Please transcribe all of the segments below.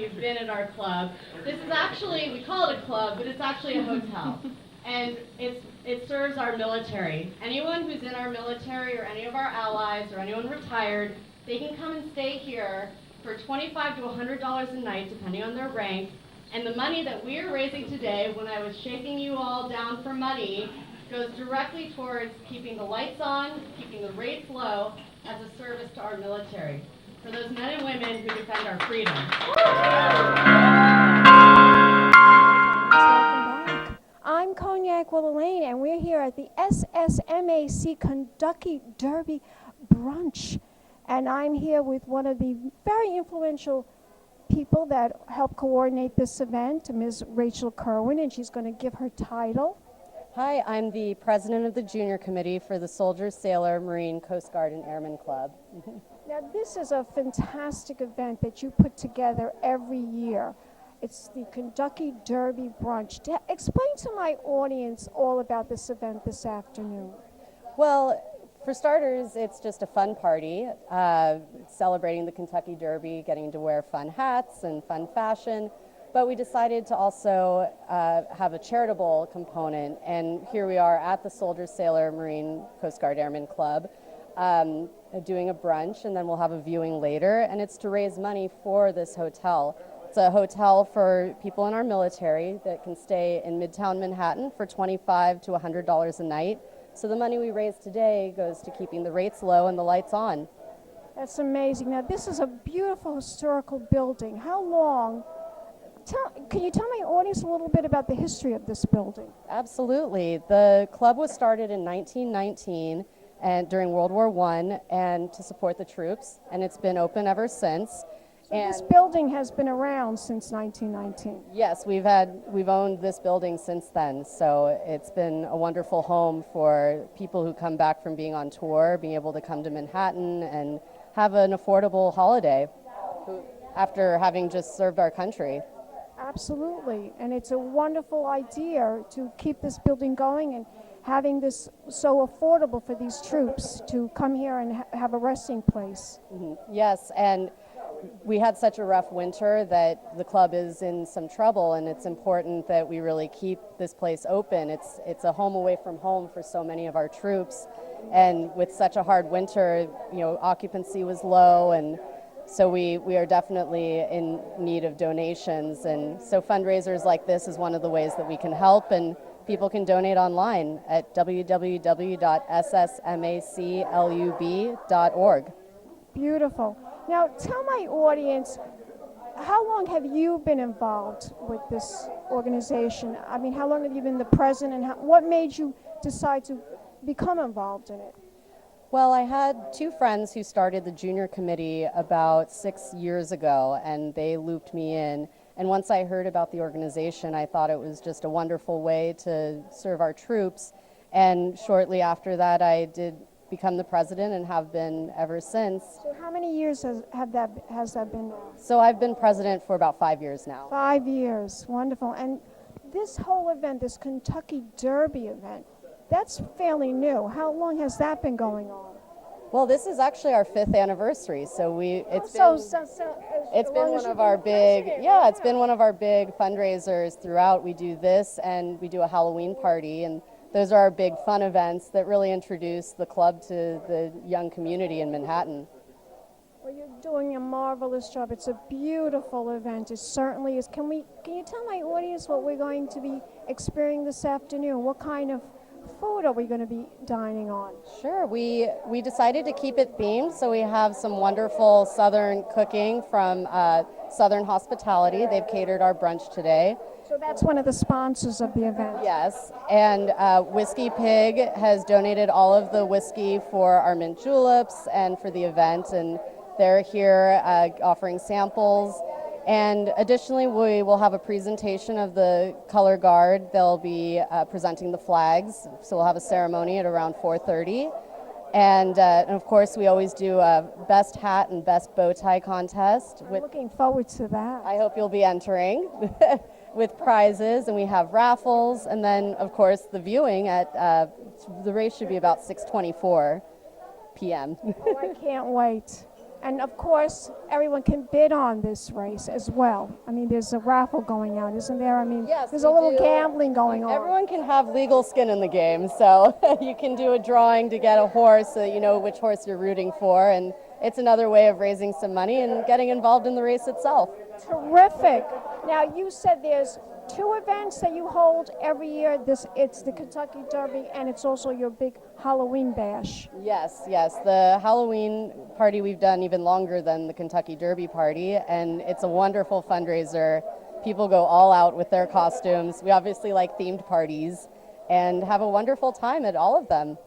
you've been at our club. This is actually, we call it a club, but it's actually a hotel. And it serves our military. Anyone who's in our military or any of our allies or anyone retired, they can come and stay here for $25 to $100 a night, depending on their rank. And the money that we are raising today, when I was shaking you all down for money, goes directly towards keeping the lights on, keeping the rates low, as a service to our military, for those men and women who defend our freedom. I'm Cognac Wellerlane, and we're here at the SSMAC Kentucky Derby Brunch. And I'm here with one of the very influential people that helped coordinate this event, Ms. Rachel Kirwin, and she's going to give her title. Hi, I'm the president of the Junior Committee for the Soldier, Sailor, Marine, Coast Guard, and Airmen Club. Now, this is a fantastic event that you put together every year. It's the Kentucky Derby Brunch. Explain to my audience all about this event this afternoon. Well, for starters, it's just a fun party, celebrating the Kentucky Derby, getting to wear fun hats and fun fashion. But we decided to also have a charitable component, and here we are at the Soldier, Sailor, Marine, Coast Guard, Airmen Club, doing a brunch, and then we'll have a viewing later, and it's to raise money for this hotel. It's a hotel for people in our military that can stay in Midtown Manhattan for $25 to $100 a night. So the money we raise today goes to keeping the rates low and the lights on. That's amazing. Now, this is a beautiful historical building. How long? Can you tell my audience a little bit about the history of this building? Absolutely. The club was started in 1919 and during World War I and to support the troops, and it's been open ever since. So this building has been around since 1919. Yes, we've owned this building since then, so it's been a wonderful home for people who come back from being on tour, being able to come to Manhattan and have an affordable holiday after having just served our country. Absolutely, and it's a wonderful idea to keep this building going and having this so affordable for these troops to come here and have a resting place. Mm-hmm. Yes, and we had such a rough winter that the club is in some trouble, and it's important that we really keep this place open. It's a home away from home for so many of our troops, and with such a hard winter, occupancy was low, and so we are definitely in need of donations, and so fundraisers like this is one of the ways that we can help, and people can donate online at www.ssmaclub.org. Beautiful. Now, tell my audience, how long have you been involved with this organization? I mean, how long have you been the president, and what made you decide to become involved in it? Well, I had two friends who started the Junior Committee about 6 years ago, and they looped me in. And once I heard about the organization, I thought it was just a wonderful way to serve our troops. And shortly after that, I did become the president and have been ever since. So how many years has that been now? So I've been president for about 5 years now. 5 years, wonderful. And this whole event, this Kentucky Derby event, that's fairly new. How long has that been going on? Well, this is actually our 5th anniversary, so it's been one of our big fundraisers throughout. We do this, and we do a Halloween party, and those are our big fun events that really introduce the club to the young community in Manhattan. Well, you're doing a marvelous job. It's a beautiful event. It certainly is. Can you tell my audience what we're going to be experiencing this afternoon? What kind of food are we going to be dining on? Sure. We decided to keep it themed, so we have some wonderful Southern cooking from Southern Hospitality. They've catered our brunch today. So that's one of the sponsors of the event. Yes, and Whiskey Pig has donated all of the whiskey for our mint juleps and for the event, and they're here offering samples. And additionally, we will have a presentation of the color guard. They'll be presenting the flags, so we'll have a ceremony at around 4:30. And of course, we always do a best hat and best bow tie contest. I'm looking forward to that. I hope you'll be entering with prizes, and we have raffles, and then of course the viewing at the race should be about 6:24 p.m. Oh, I can't wait. And of course, everyone can bid on this race as well. I mean, there's a raffle going out, isn't there? I mean, Yes, there's a we little do. gambling going on. Everyone can have legal skin in the game, so you can do a drawing to get a horse so that you know which horse you're rooting for, and it's another way of raising some money and getting involved in the race itself. Terrific. Now, you said there's 2 events that you hold every year. It's the Kentucky Derby, and it's also your big Halloween bash. Yes. The Halloween party we've done even longer than the Kentucky Derby party, and it's a wonderful fundraiser. People go all out with their costumes. We obviously like themed parties and have a wonderful time at all of them.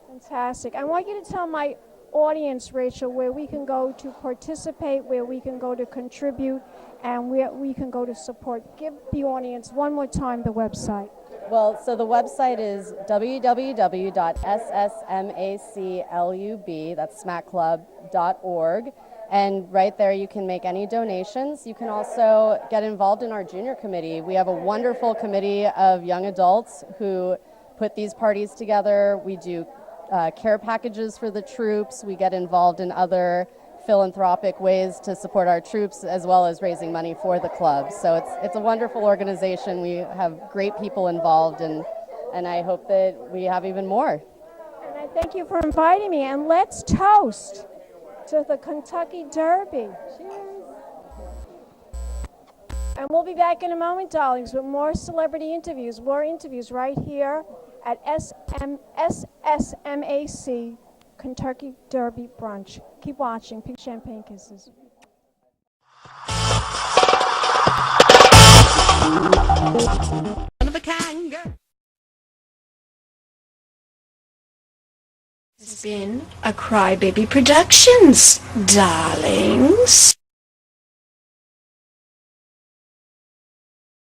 Fantastic. I want you to tell my audience, Rachel, where we can go to participate, where we can go to contribute, and where we can go to support. Give the audience one more time the website. Well, so the website is www.ssmaclub, that's smaclub.org, and right there you can make any donations. You can also get involved in our junior committee. We have a wonderful committee of young adults who put these parties together. We do care packages for the troops. We get involved in other philanthropic ways to support our troops, as well as raising money for the club. So it's a wonderful organization. We have great people involved, and I hope that we have even more. And I thank you for inviting me, and let's toast to the Kentucky Derby. Cheers. And we'll be back in a moment, darlings, with more celebrity interviews, more interviews right here at SSMAC Kentucky Derby Brunch. Keep watching. Pink Champagne Kisses. One of a kind girl. This has been a Crybaby Productions, darlings.